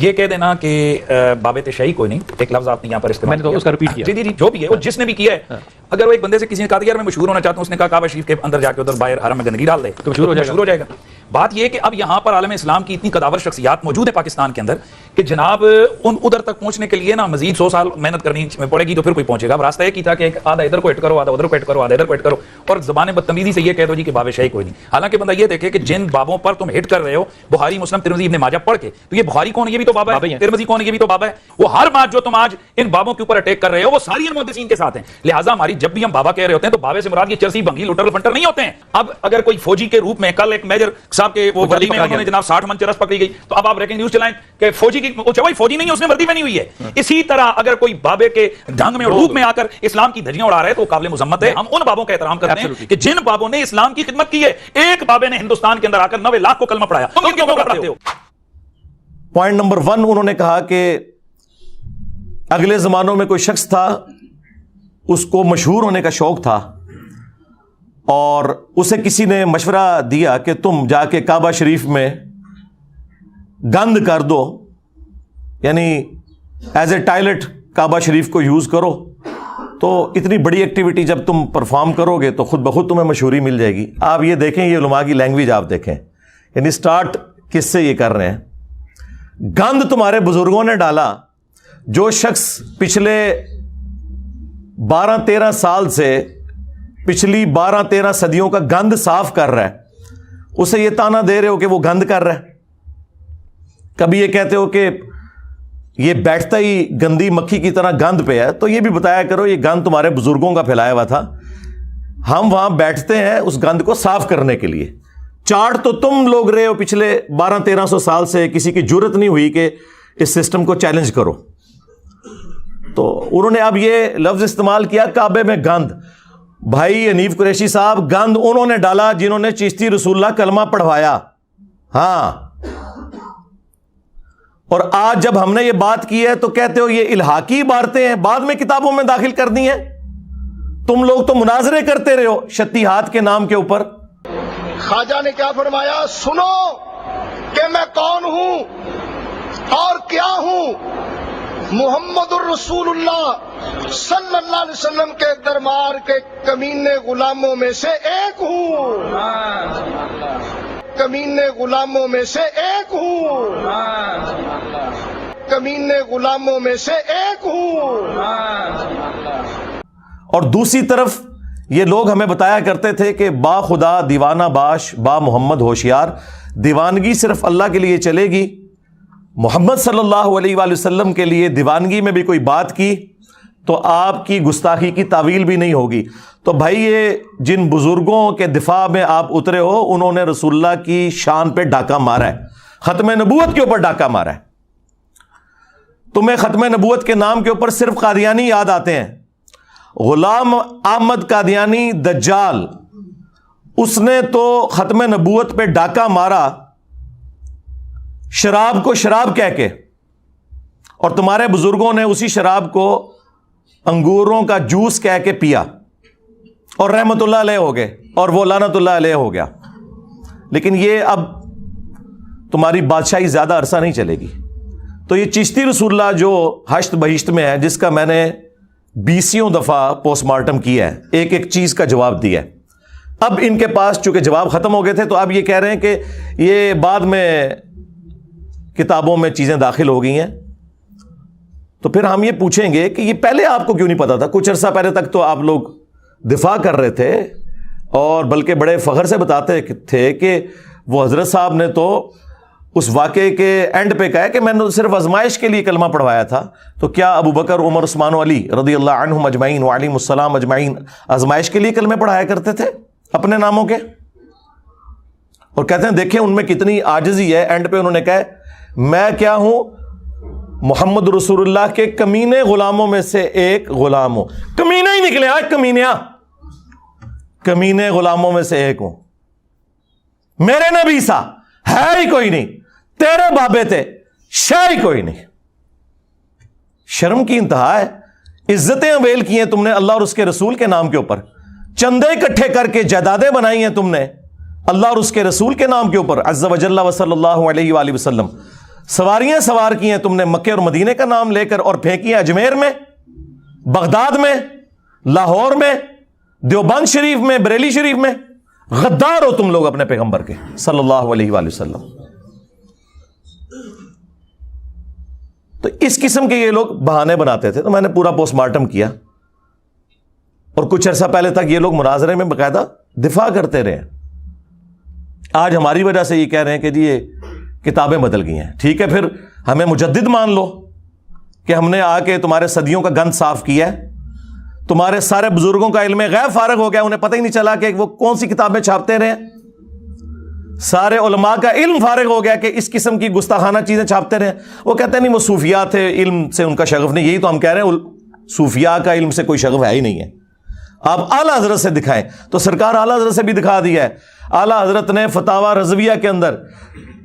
یہ کہہ دینا کہ باب تشیع کوئی نہیں، ایک لفظ آپ نے یہاں پر استعمال میں نے تو اس کا ریپیٹ کیا. جی جی جو بھی ہے وہ جس نے بھی کیا ہے، اگر وہ ایک بندے سے کسی نے کہا یار میں مشہور ہونا چاہتا ہوں، اس نے کہا کعبہ شریف کے اندر جا کے ادھر باہر حرم میں گندگی ڈال دے تو مشہور ہو جائے گا. بات یہ ہے کہ اب یہاں پر عالم اسلام کی اتنی قداور شخصیات موجود ہے پاکستان کے اندر کہ جناب ادھر تک پہنچنے کے لیے نا مزید 100 سال محنت کرنی پڑے گی تو پھر کوئی پہنچے گا. اب راستہ یہ کی تھا کہ ایک آدھا ادھر کو ہٹ کرو، آدھا ادھر کو ہٹ کرو، آدھا ادھر کو ہٹ کرو، اور زبان بدتمیزی سے یہ کہہ دو جی کہ باب شیعی کوئی نہیں. حالانکہ بندہ یہ دیکھے کہ جن بابوں پر تم ہٹ کر رہے ہو، بخاری، مسلم، ترمذی، ابن ماجہ پڑھ کے، تو یہ بخاری کون ہے؟ یہ بھی تو بابا ہے. ترمذی کون ہے؟ یہ بھی تو بابا ہے. وہ ہر بات جو تم آج ان بابوں کے اوپر اٹیک کر رہے ہو وہ ساری محدثین کے ساتھ ہیں. لہٰذا ہماری جب بھی ہم بابا کہہ رہے ہوتے ہیں تو بابے سے مراد یہ چرسی بھنگی لوٹر فنٹر نہیں ہوتے ہیں. اب اگر کوئی فوجی کے روپ میں کل ایک میجر صاحب کے وہ وردی میں انہوں نے جناب 60 من چرس پکڑی گئی، تو اب آپ بریکنگ نیوز چلائیں کہ فوجی کی وہی فوجی نہیں ہے، اس نے وردی پہنی ہوئی ہے. اسی طرح اگر کوئی بابے کے ڈھنگ میں اور روپ میں آ کر اسلام کی دھجیاں اڑا رہا ہے تو قابل مذمت ہے. ہم ان بابوں کا احترام کرتے ہیں کہ جن بابوں نے اسلام کی خدمت کی ہے. ایک بابے نے ہندوستان کے اندر آ کر 90 لاکھ کو کلمہ پڑھایا. تم کیوں پڑھاتے ہو؟ پوائنٹ نمبر 1 انہوں نے کہا کہ اگلے زمانوں میں کوئی شخص تھا، اس کو مشہور ہونے کا شوق تھا، اور اسے کسی نے مشورہ دیا کہ تم جا کے کعبہ شریف میں گند کر دو، یعنی ایز اے ٹائلٹ کعبہ شریف کو یوز کرو، تو اتنی بڑی ایکٹیویٹی جب تم پرفارم کرو گے تو خود بخود تمہیں مشہوری مل جائے گی. آپ یہ دیکھیں، یہ علماء کی لینگویج آپ دیکھیں، یعنی سٹارٹ کس سے یہ کر رہے ہیں. گند تمہارے بزرگوں نے ڈالا. جو شخص پچھلے 12-13 سال سے پچھلی 12-13 صدیوں کا گند صاف کر رہا ہے، اسے یہ تانا دے رہے ہو کہ وہ گند کر رہا ہے. کبھی یہ کہتے ہو کہ یہ بیٹھتا ہی گندی مکھی کی طرح گند پہ ہے، تو یہ بھی بتایا کرو یہ گند تمہارے بزرگوں کا پھیلایا ہوا تھا، ہم وہاں بیٹھتے ہیں اس گند کو صاف کرنے کے لیے. چاٹ تو تم لوگ رہے ہو پچھلے 1200-1300 سال سے، کسی کی جرت نہیں ہوئی کہ اس سسٹم کو چیلنج کرو. تو انہوں نے اب یہ لفظ استعمال کیا کعبے میں گند. بھائی حنیف قریشی صاحب، گند انہوں نے ڈالا جنہوں نے چشتی رسول اللہ کلمہ پڑھوایا. ہاں، اور آج جب ہم نے یہ بات کی ہے تو کہتے ہو یہ الحاقی عبارتیں ہیں، بعد میں کتابوں میں داخل کر دی ہیں. تم لوگ تو مناظرے کرتے رہے ہو شتیہات کے نام کے اوپر. خواجہ نے کیا فرمایا؟ سنو کہ میں کون ہوں اور کیا ہوں. محمد الرسول اللہ صلی اللہ علیہ وسلم کے دربار کے کمینے غلاموں میں سے ایک ہوں. کمینے غلاموں میں سے ایک ہوں. کمینے غلاموں میں سے ایک ہوں. اور دوسری طرف یہ لوگ ہمیں بتایا کرتے تھے کہ با خدا دیوانہ باش با محمد ہوشیار. دیوانگی صرف اللہ کے لیے چلے گی، محمد صلی اللہ علیہ وآلہ وسلم کے لیے دیوانگی میں بھی کوئی بات کی تو آپ کی گستاخی کی تعویل بھی نہیں ہوگی. تو بھائی یہ جن بزرگوں کے دفاع میں آپ اترے ہو، انہوں نے رسول اللہ کی شان پہ ڈاکہ مارا ہے، ختم نبوت کے اوپر ڈاکہ مارا ہے. تمہیں ختم نبوت کے نام کے اوپر صرف قادیانی یاد آتے ہیں. غلام احمد قادیانی دجال، اس نے تو ختم نبوت پہ ڈاکہ مارا شراب کو شراب کہہ کے، اور تمہارے بزرگوں نے اسی شراب کو انگوروں کا جوس کہہ کے پیا اور رحمت اللہ علیہ ہو گئے اور وہ لعنت اللہ علیہ ہو گیا. لیکن یہ اب تمہاری بادشاہی زیادہ عرصہ نہیں چلے گی. تو یہ چشتی رسول اللہ جو ہشت بہشت میں ہے، جس کا میں نے 20 دفعہ پوسٹ مارٹم کیا ہے، ایک ایک چیز کا جواب دیا ہے. اب ان کے پاس چونکہ جواب ختم ہو گئے تھے تو اب یہ کہہ رہے ہیں کہ یہ بعد میں کتابوں میں چیزیں داخل ہو گئی ہیں. تو پھر ہم یہ پوچھیں گے کہ یہ پہلے آپ کو کیوں نہیں پتا تھا؟ کچھ عرصہ پہلے تک تو آپ لوگ دفاع کر رہے تھے اور بلکہ بڑے فخر سے بتاتے تھے کہ وہ حضرت صاحب نے تو اس واقعے کے اینڈ پہ کہا کہ میں نے صرف آزمائش کے لیے کلمہ پڑھوایا تھا. تو کیا ابو بکر، عمر، عثمان و علی رضی اللہ عنہم اجمعین وعلیہم السلام اجمعین آزمائش کے لیے کلمے پڑھایا کرتے تھے اپنے ناموں کے؟ اور کہتے ہیں دیکھیں ان میں کتنی عاجزی ہے. اینڈ پہ انہوں نے کہا میں کیا ہوں؟ محمد رسول اللہ کے کمینے غلاموں میں سے ایک غلام ہوں. کمینے ہی نکلے آج، کمینیا، کمینے غلاموں میں سے ایک ہوں. میرے نبی سا ہے ہی کوئی نہیں، تیرے بابے تھے شے ہی کوئی نہیں. شرم کی انتہا ہے. عزتیں اویل کی ہیں تم نے اللہ اور اس کے رسول کے نام کے اوپر. چندے اکٹھے کر کے جائیدادیں بنائی ہیں تم نے اللہ اور اس کے رسول کے نام کے اوپر عز و جل و صلی اللہ علیہ وآلہ وسلم. سواریاں سوار کی ہیں تم نے مکے اور مدینے کا نام لے کر، اور پھینکی ہیں اجمیر میں، بغداد میں، لاہور میں، دیوبند شریف میں، بریلی شریف میں. غدار ہو تم لوگ اپنے پیغمبر کے صلی اللہ علیہ وآلہ وسلم. تو اس قسم کے یہ لوگ بہانے بناتے تھے. تو میں نے پورا پوسٹ مارٹم کیا، اور کچھ عرصہ پہلے تک یہ لوگ مناظرے میں باقاعدہ دفاع کرتے رہے. آج ہماری وجہ سے یہ کہہ رہے ہیں کہ جی یہ کتابیں بدل گئی ہیں. ٹھیک ہے، پھر ہمیں مجدد مان لو کہ ہم نے آ کے تمہارے صدیوں کا گند صاف کیا ہے. تمہارے سارے بزرگوں کا علم غیب فارغ ہو گیا، انہیں پتہ ہی نہیں چلا کہ وہ کون سی کتابیں چھاپتے رہے. سارے علماء کا علم فارغ ہو گیا کہ اس قسم کی گستاخانہ چیزیں چھاپتے رہے. وہ کہتے ہیں نہیں وہ صوفیاء تھے، علم سے ان کا شغف نہیں. یہی تو ہم کہہ رہے ہیں، صوفیاء کا علم سے کوئی شغف ہے ہی نہیں ہے. آپ اعلیٰ حضرت سے دکھائیں. تو سرکار اعلیٰ حضرت سے بھی دکھا دیا ہے. اعلیٰ حضرت نے فتاوی رضویہ کے اندر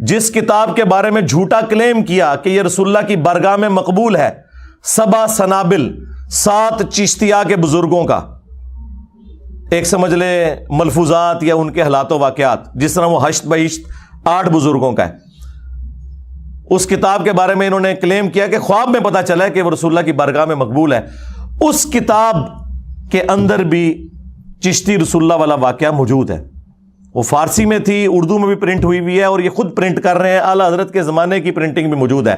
جس کتاب کے بارے میں جھوٹا کلیم کیا کہ یہ رسول اللہ کی بارگاہ میں مقبول ہے، 7 سنابل 7 چشتیہ کے بزرگوں کا، ایک سمجھ لے ملفوظات یا ان کے حالات و واقعات، جس طرح وہ ہشت بہشت 8 بزرگوں کا ہے. اس کتاب کے بارے میں انہوں نے کلیم کیا کہ خواب میں پتا چلا ہے کہ وہ رسول اللہ کی بارگاہ میں مقبول ہے. اس کتاب کے اندر بھی چشتی رسول اللہ والا واقعہ موجود ہے. وہ فارسی میں تھی، اردو میں بھی پرنٹ ہوئی ہے، اور یہ خود پرنٹ کر رہے ہیں. اعلیٰ حضرت کے زمانے کی پرنٹنگ بھی موجود ہے.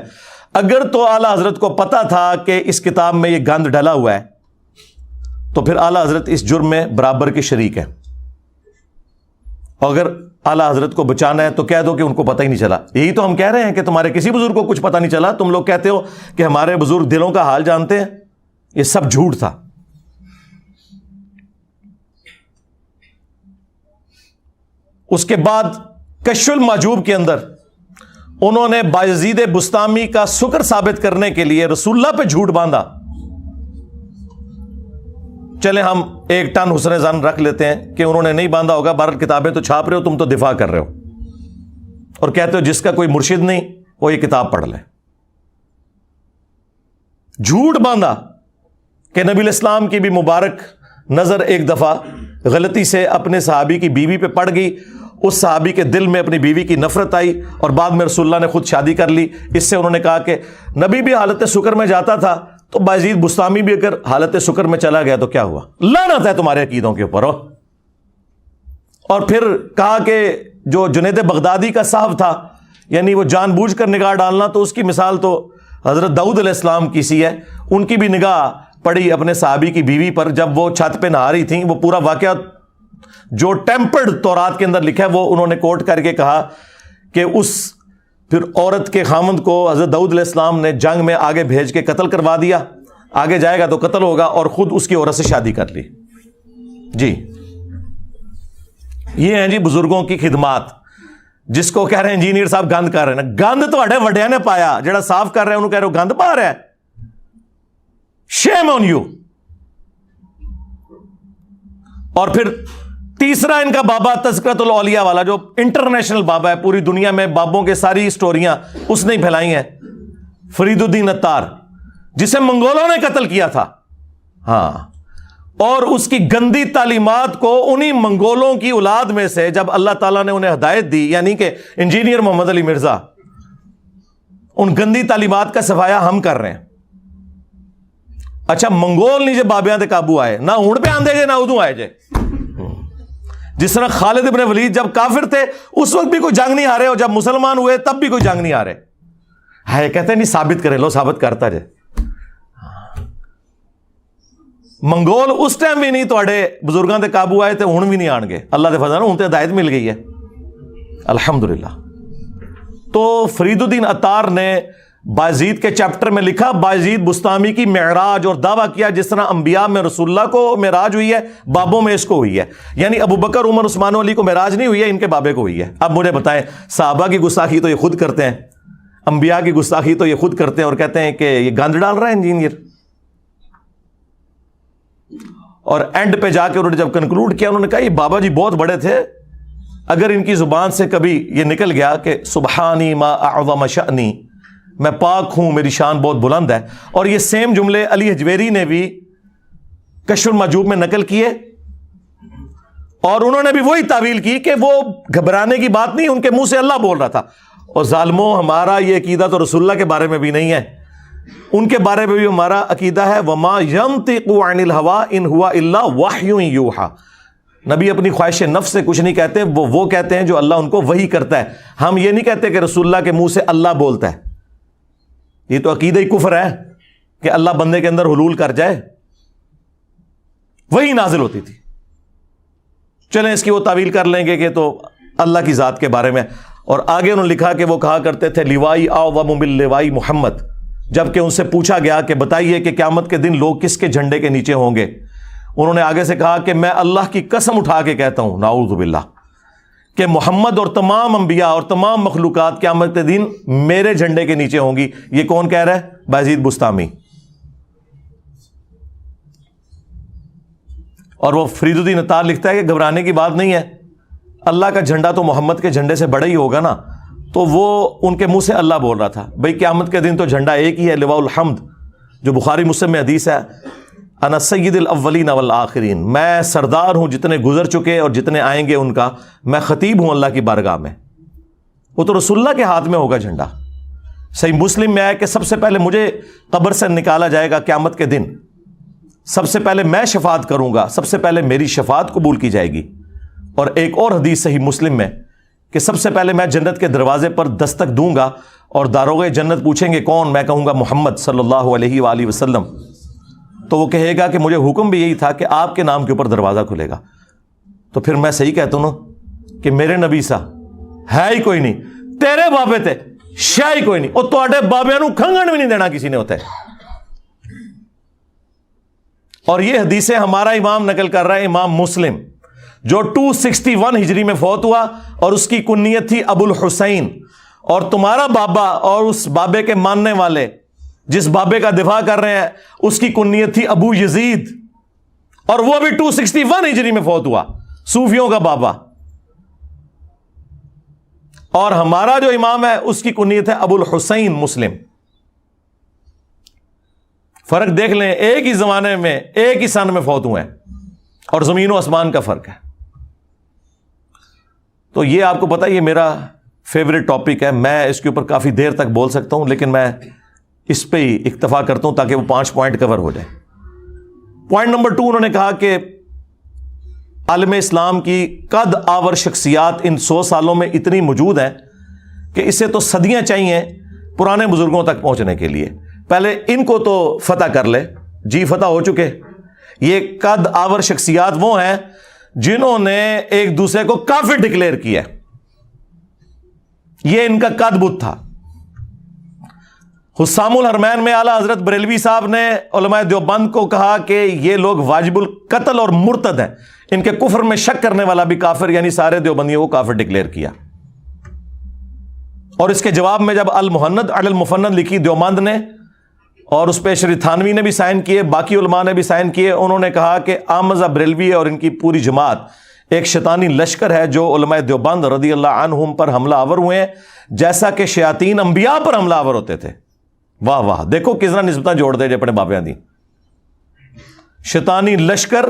اگر تو اعلیٰ حضرت کو پتا تھا کہ اس کتاب میں یہ گند ڈلا ہوا ہے، تو پھر اعلیٰ حضرت اس جرم میں برابر کے شریک ہے. اور اگر اعلیٰ حضرت کو بچانا ہے تو کہہ دو کہ ان کو پتہ ہی نہیں چلا. یہی تو ہم کہہ رہے ہیں کہ تمہارے کسی بزرگ کو کچھ پتہ نہیں چلا. تم لوگ کہتے ہو کہ ہمارے بزرگ دلوں کا حال جانتے ہیں. یہ سب جھوٹ تھا. اس کے بعد کشف المحجوب کے اندر انہوں نے بایزید بسطامی کا سکر ثابت کرنے کے لیے رسول اللہ پہ جھوٹ باندھا. چلے ہم 1 ٹن حسن ظن رکھ لیتے ہیں کہ انہوں نے نہیں باندھا ہوگا. بہرحال کتابیں تو چھاپ رہے ہو، تم تو دفاع کر رہے ہو اور کہتے ہو جس کا کوئی مرشد نہیں وہ یہ کتاب پڑھ لے. جھوٹ باندھا کہ نبی الاسلام کی بھی مبارک نظر ایک دفعہ غلطی سے اپنے صحابی کی بیوی پہ پڑ گئی. اس صحابی کے دل میں اپنی بیوی کی نفرت آئی، اور بعد میں رسول اللہ نے خود شادی کر لی. اس سے انہوں نے کہا کہ نبی بھی حالت سکر میں جاتا تھا، تو بایزید بسطامی بھی اگر حالت سکر میں چلا گیا تو کیا ہوا؟ لعنت ہے تمہارے عقیدوں کے اوپر. اور پھر کہا کہ جو جنید بغدادی کا صاحب تھا، یعنی وہ جان بوجھ کر نگاہ ڈالنا، تو اس کی مثال تو حضرت داؤد علیہ السلام کی سی ہے. ان کی بھی نگاہ پڑی اپنے صحابی کی بیوی پر جب وہ چھت پہ نہا رہی تھیں. وہ پورا واقعہ جو ٹیمپرڈ تورات کے اندر لکھا ہے وہ انہوں نے کوٹ کر کے کہا کہ اس پھر عورت کے خامند کو حضرت داؤد علیہ السلام نے جنگ میں آگے بھیج کے قتل کروا دیا. آگے جائے گا تو قتل ہوگا، اور خود اس کی عورت سے شادی کر لی. جی یہ ہیں جی بزرگوں کی خدمات. جس کو کہہ رہے ہیں انجینئر صاحب گند کر رہے ہیں، گند تواڈے وڈیاں نے پایا. جڑا صاف کر رہے ہیں انہوں کہہ رہے ہو گند پا رہا ہے. شیم آن یو. اور پھر تیسرا ان کا بابا تذکرۃ الاولیاء والا، جو انٹرنیشنل بابا ہے، پوری دنیا میں بابوں کے ساری سٹوریاں اس نے پھیلائی ہیں، فرید الدین عطار، جسے منگولوں نے قتل کیا تھا. ہاں، اور اس کی گندی تعلیمات کو انہی منگولوں کی اولاد میں سے جب اللہ تعالیٰ نے انہیں ہدایت دی، یعنی کہ انجینئر محمد علی مرزا، ان گندی تعلیمات کا صفایا ہم کر رہے ہیں. اچھا منگول نہیں جے بابیاں دے قابو آئے، نہ ہون پہ آندے جے نہ ادوں آئے جے. جس طرح خالد ابن ولید جب کافر تھے اس وقت بھی کوئی جنگ نہیں ہارے، اور جب مسلمان ہوئے تب بھی کوئی جنگ نہیں ہارے. ہے کہتے ہیں نہیں ثابت کرے، لو ثابت کرتا جے. منگول اس ٹائم بھی نہیں توڑے بزرگاں دے قابو آئے تھے، ہن بھی نہیں آن گے. اللہ دے فضل ہن تے ہدایت مل گئی ہے الحمدللہ. تو فرید الدین عطار نے بایزید کے چیپٹر میں لکھا بایزید بسطامی کی معراج، اور دعویٰ کیا جس طرح انبیاء میں رسول اللہ کو معراج ہوئی ہے، بابوں میں اس کو ہوئی ہے. یعنی ابو بکر عمر عثمان و علی کو معراج نہیں ہوئی ہے، ان کے بابے کو ہوئی ہے. اب مجھے بتائیں، صحابہ کی گستاخی تو یہ خود کرتے ہیں، انبیاء کی گستاخی تو یہ خود کرتے ہیں، اور کہتے ہیں کہ یہ گند ڈال رہا ہے انجینئر. اور اینڈ پہ جا کے انہوں نے جب کنکلوڈ کیا، انہوں نے کہا یہ بابا جی بہت بڑے تھے. اگر ان کی زبان سے کبھی یہ نکل گیا کہ سبحانی ما اعظم شأنی، میں پاک ہوں، میری شان بہت بلند ہے، اور یہ سیم جملے علی حجویری نے بھی کشف المحجوب میں نقل کیے، اور انہوں نے بھی وہی تعویل کی کہ وہ گھبرانے کی بات نہیں، ان کے منہ سے اللہ بول رہا تھا. اور ظالموں ہمارا یہ عقیدہ تو رسول اللہ کے بارے میں بھی نہیں ہے، ان کے بارے میں بھی ہمارا عقیدہ ہے وما ينطق عن الهوى ان هو الا وحی یوحى، نبی اپنی خواہش نفس سے کچھ نہیں کہتے، وہ کہتے ہیں جو اللہ ان کو وحی کرتا ہے۔ ہم یہ نہیں کہتے کہ رسول اللہ کے منہ سے اللہ بولتا ہے، یہ تو عقیدہ ہی کفر ہے کہ اللہ بندے کے اندر حلول کر جائے، وہی نازل ہوتی تھی۔ چلیں اس کی وہ تعویل کر لیں گے کہ تو اللہ کی ذات کے بارے میں، اور آگے انہوں نے لکھا کہ وہ کہا کرتے تھے لیوائی اعظم من لوائی محمد، جبکہ ان سے پوچھا گیا کہ بتائیے کہ قیامت کے دن لوگ کس کے جھنڈے کے نیچے ہوں گے، انہوں نے آگے سے کہا کہ میں اللہ کی قسم اٹھا کے کہتا ہوں نعوذ باللہ کہ محمد اور تمام انبیاء اور تمام مخلوقات قیامت کے دن میرے جھنڈے کے نیچے ہوں گی۔ یہ کون کہہ رہا ہے؟ بایزید بستامی۔ اور وہ فرید الدین عطار لکھتا ہے کہ گھبرانے کی بات نہیں ہے، اللہ کا جھنڈا تو محمد کے جھنڈے سے بڑا ہی ہوگا نا، تو وہ ان کے منہ سے اللہ بول رہا تھا۔ بھئی قیامت کے دن تو جھنڈا ایک ہی ہے، لواء الحمد، جو بخاری مسلم میں حدیث ہے انا سید الاولین والآخرین، میں سردار ہوں جتنے گزر چکے اور جتنے آئیں گے ان کا، میں خطیب ہوں اللہ کی بارگاہ میں۔ وہ تو رسول اللہ کے ہاتھ میں ہوگا جھنڈا۔ صحیح مسلم میں آیا کہ سب سے پہلے مجھے قبر سے نکالا جائے گا قیامت کے دن، سب سے پہلے میں شفاعت کروں گا، سب سے پہلے میری شفاعت قبول کی جائے گی۔ اور ایک اور حدیث صحیح مسلم میں کہ سب سے پہلے میں جنت کے دروازے پر دستک دوں گا اور داروغ جنت پوچھیں گے کون، میں کہوں گا محمد صلی اللہ علیہ وآلہ وسلم، تو وہ کہے گا کہ مجھے حکم بھی یہی تھا کہ آپ کے نام کے اوپر دروازہ کھلے گا۔ تو پھر میں صحیح کہتا ہوں نا کہ میرے نبی سا ہے ہی کوئی نہیں، تیرے بابے تے شاہ ہی کوئی نہیں، اور تواڈے بابے نو کھنگن بھی نہیں دینا کسی نے ہوتا ہے۔ اور یہ حدیثیں ہمارا امام نقل کر رہا ہے، امام مسلم، جو 261 ہجری میں فوت ہوا، اور اس کی کنیت تھی ابو الحسین، اور تمہارا بابا اور اس بابے کے ماننے والے جس بابے کا دفاع کر رہے ہیں اس کی کنیت تھی ابو یزید، اور وہ بھی 261 ہجری میں فوت ہوا، صوفیوں کا بابا۔ اور ہمارا جو امام ہے اس کی کنیت ہے ابو الحسین مسلم۔ فرق دیکھ لیں، ایک ہی زمانے میں ایک ہی سن میں فوت ہوئے ہیں، اور زمین و آسمان کا فرق ہے۔ تو یہ آپ کو پتا، یہ میرا فیوریٹ ٹاپک ہے، میں اس کے اوپر کافی دیر تک بول سکتا ہوں، لیکن میں اس پہ ہی اکتفا کرتا ہوں تاکہ وہ 5 پوائنٹ کور ہو جائے۔ پوائنٹ نمبر 2، انہوں نے کہا کہ عالم اسلام کی قد آور شخصیات ان 100 سالوں میں اتنی موجود ہیں کہ اسے تو صدیاں چاہیے پرانے بزرگوں تک پہنچنے کے لیے، پہلے ان کو تو فتح کر لے۔ جی فتح ہو چکے۔ یہ قد آور شخصیات وہ ہیں جنہوں نے ایک دوسرے کو کافر ڈکلیئر کیا، یہ ان کا قد بت تھا۔ حسام الحرمین میں اعلیٰ حضرت بریلوی صاحب نے علماء دیوبند کو کہا کہ یہ لوگ واجب القتل اور مرتد ہیں، ان کے کفر میں شک کرنے والا بھی کافر، یعنی سارے دیوبندیوں کو کافر ڈکلیئر کیا۔ اور اس کے جواب میں جب المحند علی المفند لکھی دیوبند نے، اور اس پہ شری تھانوی نے بھی سائن کیے، باقی علماء نے بھی سائن کیے، انہوں نے کہا کہ آمزہ بریلوی اور ان کی پوری جماعت ایک شیطانی لشکر ہے جو علماء دیوبند رضی اللہ عنہم پر حملہ آور ہوئے ہیں، جیسا کہ شیاطین انبیاء پر حملہ آور ہوتے تھے۔ واہ واہ، دیکھو کس طرح نسبتاں جوڑ دے جو اپنے بابیاں دی۔ شیطانی لشکر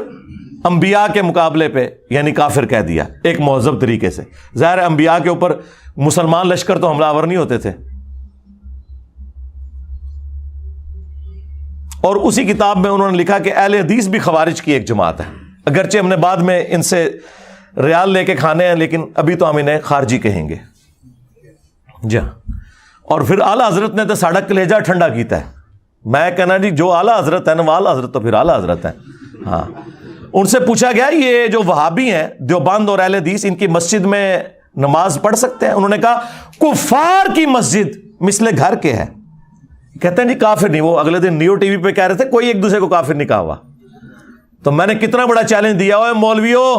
انبیاء کے مقابلے پہ یعنی کافر کہہ دیا ایک مہذب طریقے سے۔ ظاہر ہے انبیاء کے اوپر مسلمان لشکر تو حملہ آور نہیں ہوتے تھے۔ اور اسی کتاب میں انہوں نے لکھا کہ اہل حدیث بھی خوارج کی ایک جماعت ہے، اگرچہ ہم نے بعد میں ان سے ریال لے کے کھانے ہیں، لیکن ابھی تو ہم انہیں خارجی کہیں گے۔ جی ہاں، اور پھر اعلیٰ حضرت نے تو ساڑا کلیجہ ٹھنڈا کیتا ہے۔ میں کہنا جی جو اعلیٰ حضرت ہے نا، وہ اعلیٰ حضرت تو پھر اعلیٰ حضرت ہے۔ ہاں، ان سے پوچھا گیا یہ جو وہابی ہیں دیوبند اور اہل حدیث، ان کی مسجد میں نماز پڑھ سکتے ہیں؟ انہوں نے کہا کفار کی مسجد مثل گھر کے ہے۔ کہتے ہیں جی کافر نہیں۔ وہ اگلے دن نیو ٹی وی پہ کہہ رہے تھے کوئی ایک دوسرے کو کافر نہیں کہا ہوا۔ تو میں نے کتنا بڑا چیلنج دیا ہوا ہے مولویوں،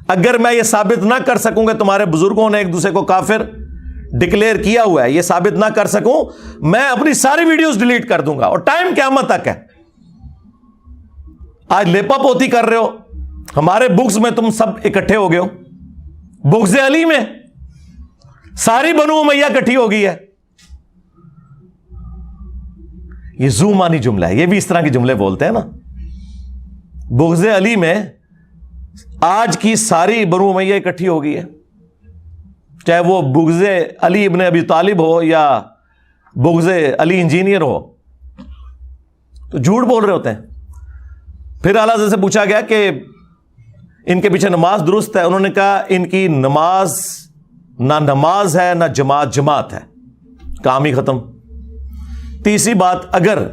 اگر میں یہ ثابت نہ کر سکوں کہ تمہارے بزرگوں نے ایک دوسرے کو کافر ڈکلیئر کیا ہوا ہے، یہ ثابت نہ کر سکوں، میں اپنی ساری ویڈیوز ڈیلیٹ کر دوں گا، اور ٹائم قیامت تک ہے۔ آج لیپا پوتی کر رہے ہو، ہمارے بکس میں تم سب اکٹھے ہو گئے ہو، بغض علی میں ساری بنو امیہ اکٹھی ہو گئی ہے۔ یہ زومانی جملہ ہے، یہ بھی اس طرح کے جملے بولتے ہیں نا۔ بغض علی میں آج کی ساری بنو امیہ اکٹھی ہو گئی ہے، چاہے وہ بغض علی ابن ابی طالب ہو یا بغض علی انجینئر ہو، تو جھوٹ بول رہے ہوتے ہیں۔ پھر اعلیٰ حضرت سے پوچھا گیا کہ ان کے پیچھے نماز درست ہے؟ انہوں نے کہا ان کی نماز نہ نماز ہے نہ جماعت ہے، کام ہی ختم۔ تیسری بات، اگر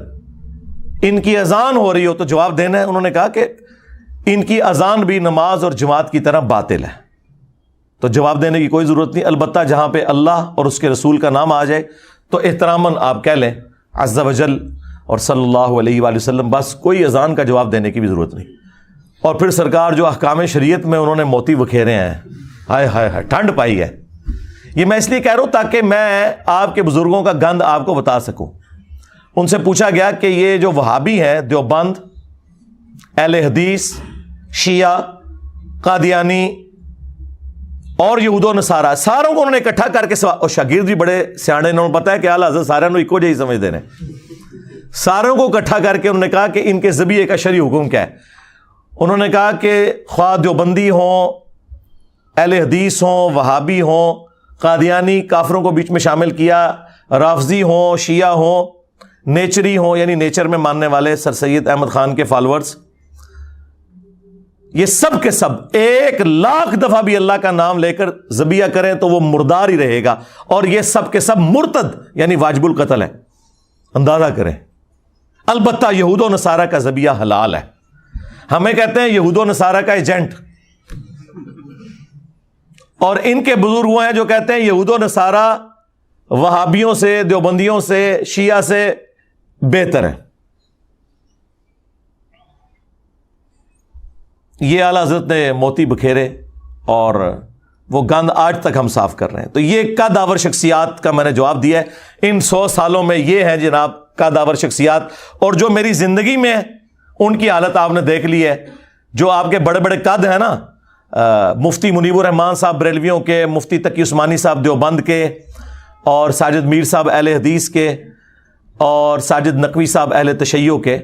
ان کی اذان ہو رہی ہو تو جواب دینا ہے۔ انہوں نے کہا کہ ان کی اذان بھی نماز اور جماعت کی طرح باطل ہے، تو جواب دینے کی کوئی ضرورت نہیں۔ البتہ جہاں پہ اللہ اور اس کے رسول کا نام آ جائے تو احتراماً آپ کہہ لیں عز وجل اور صلی اللہ علیہ وآلہ وسلم، بس کوئی اذان کا جواب دینے کی بھی ضرورت نہیں۔ اور پھر سرکار جو احکام شریعت میں انہوں نے موتی بکھیرے ہیں، ہائے ہائے ہائے، ٹھنڈ پائی ہے۔ یہ میں اس لیے کہہ رہا ہوں تاکہ میں آپ کے بزرگوں کا گند آپ کو بتا سکوں۔ ان سے پوچھا گیا کہ یہ جو وہابی ہیں، دیوبند، اہل حدیث، شیعہ، قادیانی اور یہود و نصارہ، ساروں کو انہوں نے اکٹھا کر کے اور شاگرد بھی بڑے سیانے، انہوں نے پتا ہے کہ اعلیٰ حضرت سارے ایکو جہی سمجھتے ہیں، ساروں کو اکٹھا کر کے انہوں نے کہا کہ ان کے ذبیحے کا شرعی حکم کیا ہے۔ انہوں نے کہا کہ خواہ دیوبندی ہوں، اہل حدیث ہوں، وہابی ہوں، قادیانی، کافروں کو بیچ میں شامل کیا، رافضی ہوں، شیعہ ہوں، نیچری ہوں، یعنی نیچر میں ماننے والے سر سید احمد خان کے فالورز، یہ سب کے سب 1,00,000 دفعہ بھی اللہ کا نام لے کر ذبیحہ کریں تو وہ مردار ہی رہے گا، اور یہ سب کے سب مرتد یعنی واجب القتل ہے۔ اندازہ کریں۔ البتہ یہود و نصارہ کا ذبیحہ حلال ہے۔ ہمیں کہتے ہیں یہود و نصارہ کا ایجنٹ، اور ان کے بزرگ وہ ہیں جو کہتے ہیں یہود و نصارہ وہابیوں سے، دیوبندیوں سے، شیعہ سے بہتر ہے۔ یہ اعلیٰ حضرت نے موتی بکھیرے اور وہ گند آج تک ہم صاف کر رہے ہیں۔ تو یہ قدآور شخصیات کا میں نے جواب دیا ہے۔ ان 100 سالوں میں یہ ہے جناب قدآور شخصیات، اور جو میری زندگی میں ان کی حالت آپ نے دیکھ لی ہے۔ جو آپ کے بڑے بڑے قد ہیں نا، مفتی منیب الرحمان صاحب بریلویوں کے، مفتی تقی عثمانی صاحب دیوبند کے، اور ساجد میر صاحب اہل حدیث کے، اور ساجد نقوی صاحب اہل تشیع کے،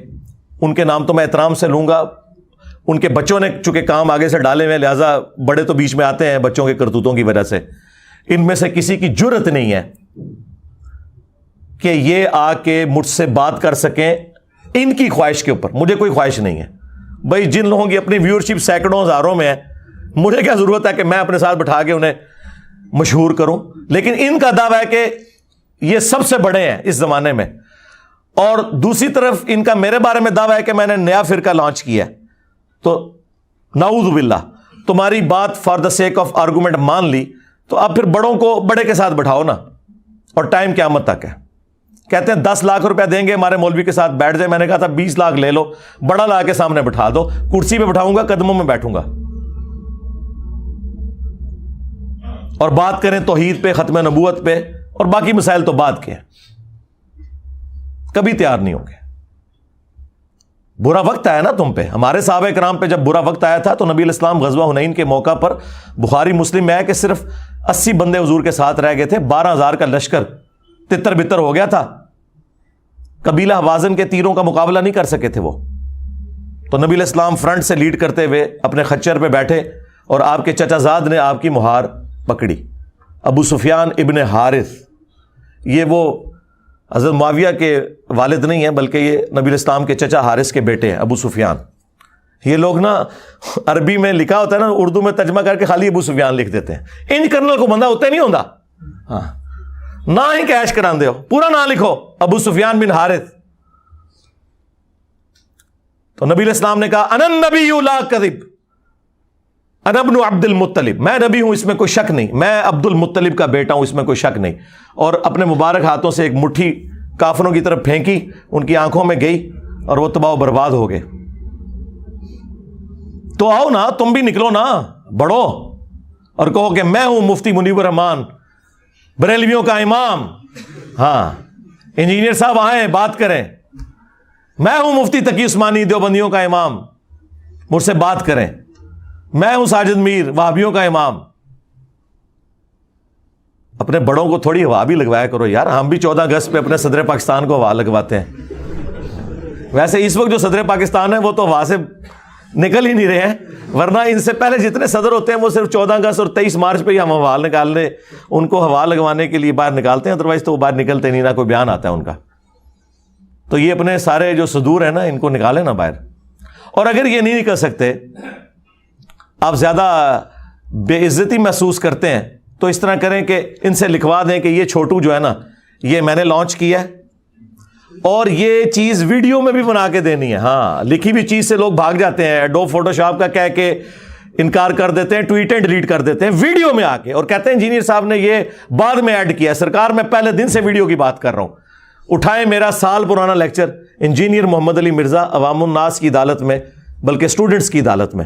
ان کے نام تو میں احترام سے لوں گا۔ ان کے بچوں نے چونکہ کام آگے سے ڈالے ہوئے، لہٰذا بڑے تو بیچ میں آتے ہیں بچوں کے کرتوتوں کی وجہ سے۔ ان میں سے کسی کی جرت نہیں ہے کہ یہ آ کے مجھ سے بات کر سکیں ان کی خواہش کے اوپر۔ مجھے کوئی خواہش نہیں ہے بھائی، جن لوگوں کی اپنی ویورشپ سینکڑوں ہزاروں میں ہے، مجھے کیا ضرورت ہے کہ میں اپنے ساتھ بٹھا کے انہیں مشہور کروں۔ لیکن ان کا دعویٰ ہے کہ یہ سب سے بڑے ہیں اس زمانے میں، اور دوسری طرف ان کا میرے بارے میں دعویٰ ہے کہ میں نے نیا فرقہ لانچ کیا ہے۔ تو نعوذ باللہ، تمہاری بات for the sake of argument مان لی، تو اب پھر بڑوں کو بڑے کے ساتھ بٹھاؤ نا، اور ٹائم قیامت تک ہے۔ کہتے ہیں 10 لاکھ روپیہ دیں گے ہمارے مولوی کے ساتھ بیٹھ جائے۔ میں نے کہا تھا 20 لاکھ لے لو، بڑا لا کے سامنے بٹھا دو، کرسی پہ بٹھاؤں گا، قدموں میں بیٹھوں گا، اور بات کریں توحید پہ، ختم نبوت پہ، اور باقی مسائل تو بعد کے ہیں۔ کبھی تیار نہیں ہوں گے۔ برا وقت آیا نا تم پہ، ہمارے صحابہ کرام پہ جب برا وقت آیا تھا تو نبی علیہ السلام غزوہ حنین کے موقع پر، بخاری مسلم میں ہے کہ صرف 80 بندے حضور کے ساتھ رہ گئے تھے، 12,000 کا لشکر تتر بتر ہو گیا تھا۔ قبیلہ حوازن کے تیروں کا مقابلہ نہیں کر سکے تھے وہ، تو نبی علیہ السلام فرنٹ سے لیڈ کرتے ہوئے اپنے خچر پہ بیٹھے، اور آپ کے چچا زاد نے آپ کی مہار پکڑی، ابو سفیان ابن حارث۔ یہ وہ حضرت معاویہ کے والد نہیں ہیں، بلکہ یہ نبی علیہ السلام کے چچا حارث کے بیٹے ہیں، ابو سفیان۔ یہ لوگ نا عربی میں لکھا ہوتا ہے نا، اردو میں ترجمہ کر کے خالی ابو سفیان لکھ دیتے ہیں۔ ان کرنل کو بندہ ہوتا نہیں ہوتا، ہاں، نہ ہی کیش کران دے ہو، پورا نام لکھو، ابو سفیان بن حارث۔ تو نبی علیہ السلام نے کہا انا النبی لا کذب، انا ابن عبد المطلب، میں نبی ہوں، اس میں کوئی شک نہیں، میں عبد المطلب کا بیٹا ہوں، اس میں کوئی شک نہیں۔ اور اپنے مبارک ہاتھوں سے ایک مٹھی کافروں کی طرف پھینکی، ان کی آنکھوں میں گئی، اور وہ تباہ و برباد ہو گئے۔ تو آؤ نا، تم بھی نکلو نا، بڑھو، اور کہو کہ میں ہوں مفتی منیب الرحمان بریلویوں کا امام۔ ہاں، انجینئر صاحب آئیں بات کریں، میں ہوں مفتی تقی عثمانی دیوبندیوں کا امام، مجھ سے بات کریں، میں ہوں ساجد میر وہابیوں کا امام۔ اپنے بڑوں کو تھوڑی ہوا بھی لگوایا کرو یار، ہم بھی 14 اگست پہ اپنے صدر پاکستان کو ہوا لگواتے ہیں۔ ویسے اس وقت جو صدر پاکستان ہے وہ تو ہوا سے نکل ہی نہیں رہے ہیں، ورنہ ان سے پہلے جتنے صدر ہوتے ہیں وہ صرف 14 اگست اور 23 مارچ پہ ہی ہم ہوا نکالنے، ان کو ہوا لگوانے کے لیے باہر نکالتے ہیں، ادروائز تو وہ باہر نکلتے نہیں، نہ کوئی بیان آتا ہے ان کا. تو یہ اپنے سارے جو صدور ہیں نا ان کو نکالیں نا باہر. اور اگر یہ نہیں نکل سکتے، آپ زیادہ بے عزتی محسوس کرتے ہیں، تو اس طرح کریں کہ ان سے لکھوا دیں کہ یہ چھوٹو جو ہے نا یہ میں نے لانچ کیا ہے اور یہ چیز ویڈیو میں بھی بنا کے دینی ہے. ہاں، لکھی ہوئی چیز سے لوگ بھاگ جاتے ہیں، ایڈوب فوٹو شاپ کا کہہ کے انکار کر دیتے ہیں، ٹویٹیں ڈیلیٹ کر دیتے ہیں ویڈیو میں آ کے، اور کہتے ہیں انجینئر صاحب نے یہ بعد میں ایڈ کیا ہے. سرکار میں پہلے دن سے ویڈیو کی بات کر رہا ہوں. اٹھائیں میرا سال پرانا لیکچر انجینئر محمد علی مرزا عوام الناس کی عدالت میں، بلکہ اسٹوڈنٹس کی عدالت میں.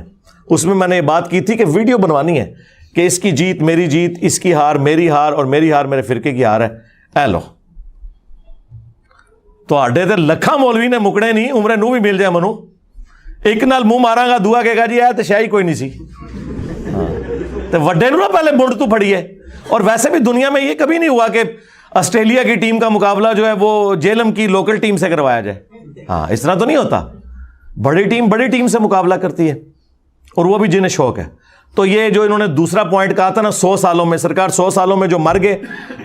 اس میں نے یہ بات کی تھی کہ ویڈیو بنوانی ہے کہ اس کی جیت میری جیت، اس کی ہار میری ہار، اور میری ہار میرے فرقے کی ہار ہے. اے لو تو آڈے تے لکھاں مولوی نے مکڑے نہیں، عمرے نو بھی مل جائے منو ایک نال منہ ماراں گا، دعا کہے گا جی اے تے شاہی کوئی نہیں سی. تے وڈے نو نہ پہلے منڈ تو پھڑی ہے. اور ویسے بھی دنیا میں یہ کبھی نہیں ہوا کہ آسٹریلیا کی ٹیم کا مقابلہ جو ہے وہ جیلم کی لوکل ٹیم سے کروایا جائے. ہاں، اس طرح تو نہیں ہوتا. بڑی ٹیم سے مقابلہ کرتی ہے، اور وہ بھی جنہیں شوق ہے. تو یہ جو انہوں نے دوسرا پوائنٹ کہا تھا نا 100 سالوں میں، سرکار 100 سالوں میں جو مر گئے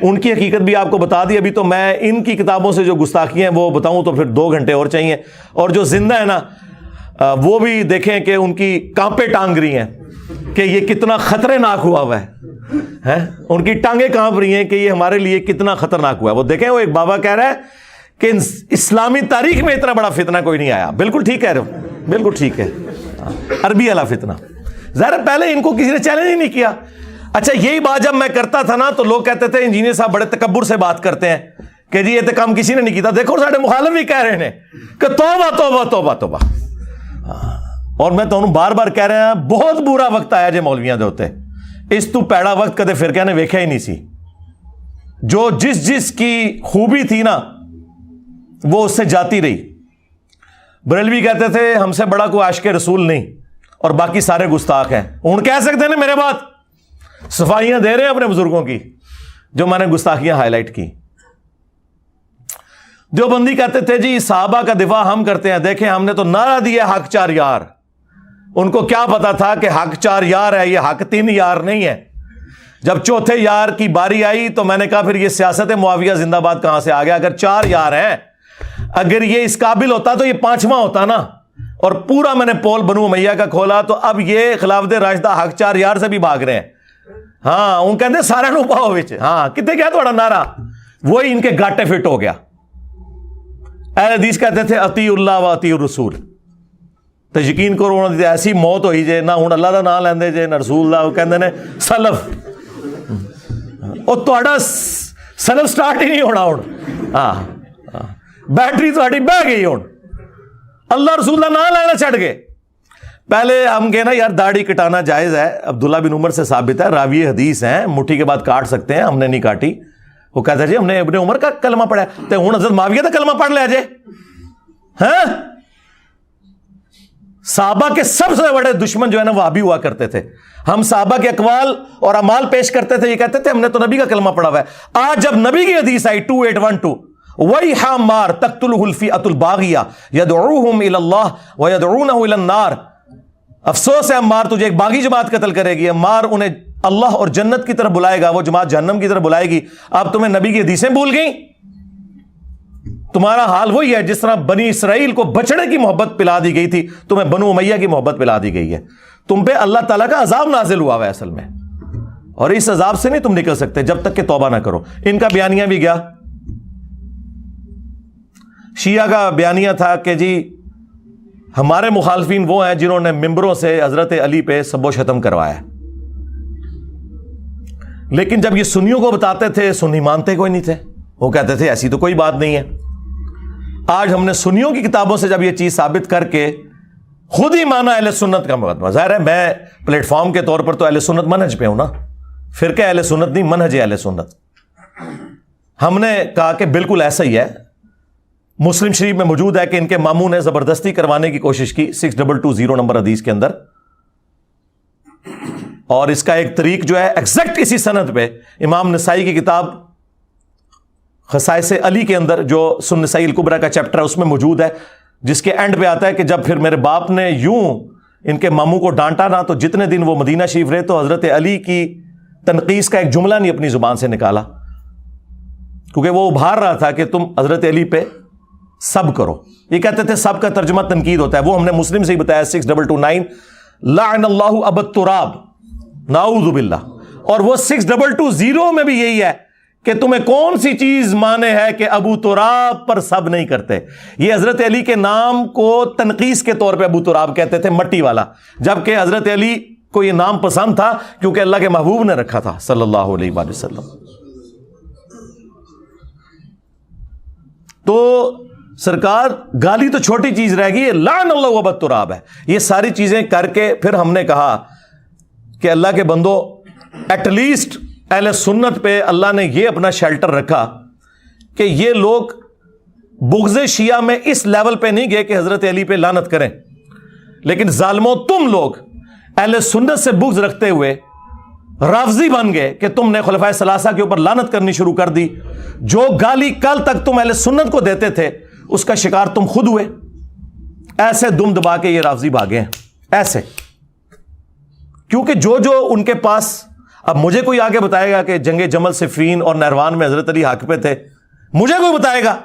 ان کی حقیقت بھی آپ کو بتا دی. ابھی تو میں ان کی کتابوں سے جو گستاخیاں ہیں وہ بتاؤں تو پھر 2 گھنٹے اور چاہیے. اور جو زندہ ہے نا وہ بھی دیکھیں کہ ان کی کانپیں ٹانگ رہی ہیں کہ یہ کتنا خطرناک ہوا ہے. ان کی ٹانگیں کانپ رہی ہیں کہ یہ ہمارے لیے کتنا خطرناک ہوا ہے. وہ دیکھیں وہ ایک بابا کہہ رہا ہے کہ اسلامی تاریخ میں اتنا بڑا فتنہ کوئی نہیں آیا. بالکل ٹھیک کہہ رہے ہو، بالکل ٹھیک ہے. عربی والا فتنہ ظاہر پہلے ان کو کسی نے چیلنج ہی نہیں کیا. اچھا، یہی بات جب میں کرتا تھا نا تو لوگ کہتے تھے انجینئر صاحب بڑے تکبر سے بات کرتے ہیں کہ جی یہ تو کام کسی نے نہیں کیا. دیکھو ساڈے مخالف بھی کہہ رہے ہیں کہ توبہ توبہ توبہ توبہ. اور میں تو بار بار کہہ رہا ہوں بہت برا وقت آیا جے مولویاں دے ہوتے. اس تو پیڑا وقت کدے فرقے نے ویکھیا ہی نہیں سی. جو جس کی خوبی تھی نا وہ اس سے جاتی رہی. بریلوی کہتے تھے ہم سے بڑا کوئی عاشق رسول نہیں اور باقی سارے گستاخ ہیں. ہوں کہہ سکتے ہیں نا میرے بات، صفائیاں دے رہے ہیں اپنے بزرگوں کی جو میں نے گستاخیاں ہائی لائٹ کی. دیوبندی کہتے تھے جی صحابہ کا دفاع ہم کرتے ہیں. دیکھیں ہم نے تو نعرہ دیا حق 4 یار. ان کو کیا پتا تھا کہ حق 4 یار ہے، یہ حق 3 یار نہیں ہے. جب چوتھے یار کی باری آئی تو میں نے کہا پھر یہ سیاست معاویہ زندہ باد کہاں سے آ گیا؟ اگر 4 یار ہیں، اگر یہ اس قابل ہوتا تو یہ 5واں ہوتا نا. اور پورا میں نے پول بنو امیہ کا کھولا تو اب یہ خلافت راشدہ حق 4 یار سے بھی بھاگ رہے ہیں. ہاں ان کہتے سارے نو پاؤ وچ. ہاں کتنے کیا تھوڑا نعرہ وہی ان کے گاٹے فٹ ہو گیا. اہل حدیث کہتے تھے اطیع اللہ و اطیع الرسول. تو یقین کرو انہوں نے ایسی موت ہوئی جے نہ ہوں اللہ دا نام لیندے جے نہ رسول اللہ. وہ کہندے نے سلف او تہاڈا سلف سٹارٹ ہی نہیں ہونا. ہوں ہاں بیٹری تہاڈی بہ گئی. ہوں اللہ رسول کا نام لینا چھڑ گئے. پہلے ہم کہنا یار داڑھی کٹانا جائز ہے، عبداللہ بن عمر سے ثابت ہے، راوی حدیث ہیں، مٹھی کے بعد کاٹ سکتے ہیں، ہم نے نہیں کاٹی. وہ کہتا ہے جی ہم نے ابن عمر کا کلمہ پڑھا ہے. تو ہوں حضرت معاویہ کا کلمہ پڑھ لیا جے. ہاں صحابہ کے سب سے بڑے دشمن جو ہے نا وہ وہابی ہوا کرتے تھے. ہم صحابہ کے اقوال اور اعمال پیش کرتے تھے، یہ کہتے تھے ہم نے تو نبی کا کلمہ پڑھا ہوا ہے. آج جب نبی کی حدیث آئی 2812 وَيْحَ مَار تَقْتُلُهُ الْفِئَةُ الْبَاغِيَةُ يَدْعُوهُمْ إِلَى اللَّهِ وَيَدْعُونَهُ إِلَى النَّارِ. افسوس ہے عمار، تجھے ایک باغی جماعت قتل کرے گی. عمار انہیں اللہ اور جنت کی طرف بلائے گا، وہ جماعت جہنم کی طرف بلائے گی. اب تمہیں نبی کی حدیثیں بھول گئیں. تمہارا حال وہی ہے جس طرح بنی اسرائیل کو بچڑے کی محبت پلا دی گئی تھی، تمہیں بنو امیہ کی محبت پلا دی گئی ہے. تم پہ اللہ تعالیٰ کا عذاب نازل ہوا ہے اصل میں، اور اس عذاب سے نہیں تم نکل سکتے جب تک کہ توبہ نہ کرو. ان کا بیانیہ بھی گیا. شیعہ کا بیانیہ تھا کہ جی ہمارے مخالفین وہ ہیں جنہوں نے ممبروں سے حضرت علی پہ سب و شتم کروایا. لیکن جب یہ سنیوں کو بتاتے تھے سنی مانتے کوئی نہیں تھے. وہ کہتے تھے ایسی تو کوئی بات نہیں ہے. آج ہم نے سنیوں کی کتابوں سے جب یہ چیز ثابت کر کے خود ہی مانا اہل سنت کا مقدمہ. ظاہر ہے میں پلیٹ فارم کے طور پر تو اہل سنت منہج پہ ہوں نا، فرقہ اہل سنت نہیں، منہج اہل سنت. ہم نے کہا کہ بالکل ایسا ہی ہے. مسلم شریف میں موجود ہے کہ ان کے ماموں نے زبردستی کروانے کی کوشش کی 6220 نمبر حدیث کے اندر، اور اس کا ایک طریق جو ہے ایگزیکٹ اسی سند پہ امام نسائی کی کتاب خصائص علی کے اندر جو سنن نسائی الکبریٰ کا چیپٹر ہے اس میں موجود ہے، جس کے اینڈ پہ آتا ہے کہ جب پھر میرے باپ نے یوں ان کے ماموں کو ڈانٹا نا، تو جتنے دن وہ مدینہ شریف رہے تو حضرت علی کی تنقیص کا ایک جملہ نہیں اپنی زبان سے نکالا، کیونکہ وہ ابھار رہا تھا کہ تم حضرت علی پہ سب کرو. یہ کہتے تھے سب کا ترجمہ تنقید ہوتا ہے، وہ ہم نے مسلم سے ہی بتایا 6229 لعن اللہ ابا التراب، نعوذ باللہ. اور وہ 6220 میں بھی یہی ہے کہ تمہیں کون سی چیز مانے ہے کہ ابو تراب پر سب نہیں کرتے. یہ حضرت علی کے نام کو تنقیص کے طور پہ ابو تراب کہتے تھے، مٹی والا، جبکہ حضرت علی کو یہ نام پسند تھا کیونکہ اللہ کے محبوب نے رکھا تھا صلی اللہ علیہ وآلہ وسلم. تو سرکار گالی تو چھوٹی چیز رہ گئی، لعن اللہ ابا التراب ہے. یہ ساری چیزیں کر کے پھر ہم نے کہا کہ اللہ کے بندو، ایٹ لیسٹ اہل سنت پہ اللہ نے یہ اپنا شیلٹر رکھا کہ یہ لوگ بغض شیعہ میں اس لیول پہ نہیں گئے کہ حضرت علی پہ لعنت کریں، لیکن ظالموں تم لوگ اہل سنت سے بغض رکھتے ہوئے رافضی بن گئے کہ تم نے خلفائے ثلاثہ کے اوپر لعنت کرنی شروع کر دی. جو گالی کل تک تم اہل سنت کو دیتے تھے اس کا شکار تم خود ہوئے. ایسے دم دبا کے یہ رافضی بھاگے ہیں ایسے، کیونکہ جو ان کے پاس، اب مجھے کوئی آگے بتائے گا کہ جنگ جمل صفین اور نہروان میں حضرت علی حق پہ تھے؟ مجھے کوئی بتائے گا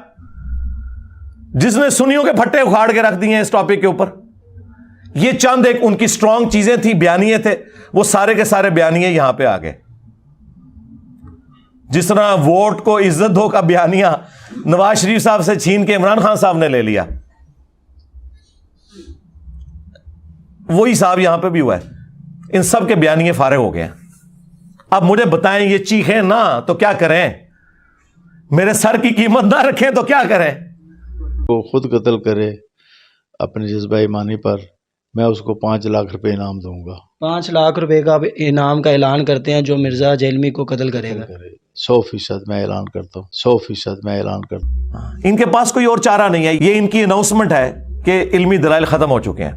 جس نے سنیوں کے پھٹے اکھاڑ کے رکھ دیے ہیں اس ٹاپک کے اوپر؟ یہ چند ایک ان کی سٹرونگ چیزیں تھی، بیانیے تھے، وہ سارے کے سارے بیانیے یہاں پہ آ گئے. جس طرح ووٹ کو عزت دو کا بیانیہ نواز شریف صاحب سے چھین کے عمران خان صاحب نے لے لیا، وہی صاحب یہاں پہ بھی ہوا ہے. ان سب کے بیانیے فارغ ہو گئے ہیں. اب مجھے بتائیں، یہ چیخیں نہ تو کیا کریں؟ میرے سر کی قیمت نہ رکھیں تو کیا کریں؟ وہ خود قتل کرے اپنے جذبہ ایمانی پر، میں اس کو 5 لاکھ روپے انعام دوں گا. 5 لاکھ روپے کا انعام کا اعلان کرتے ہیں جو مرزا جیلمی کو قتل کرے گا. 100% میں اعلان کرتا ہوں، 100% میں اعلان کرتا ہوں. ان کے پاس کوئی اور چارہ نہیں ہے. یہ ان کی اناؤنسمنٹ ہے کہ علمی دلائل ختم ہو چکے ہیں.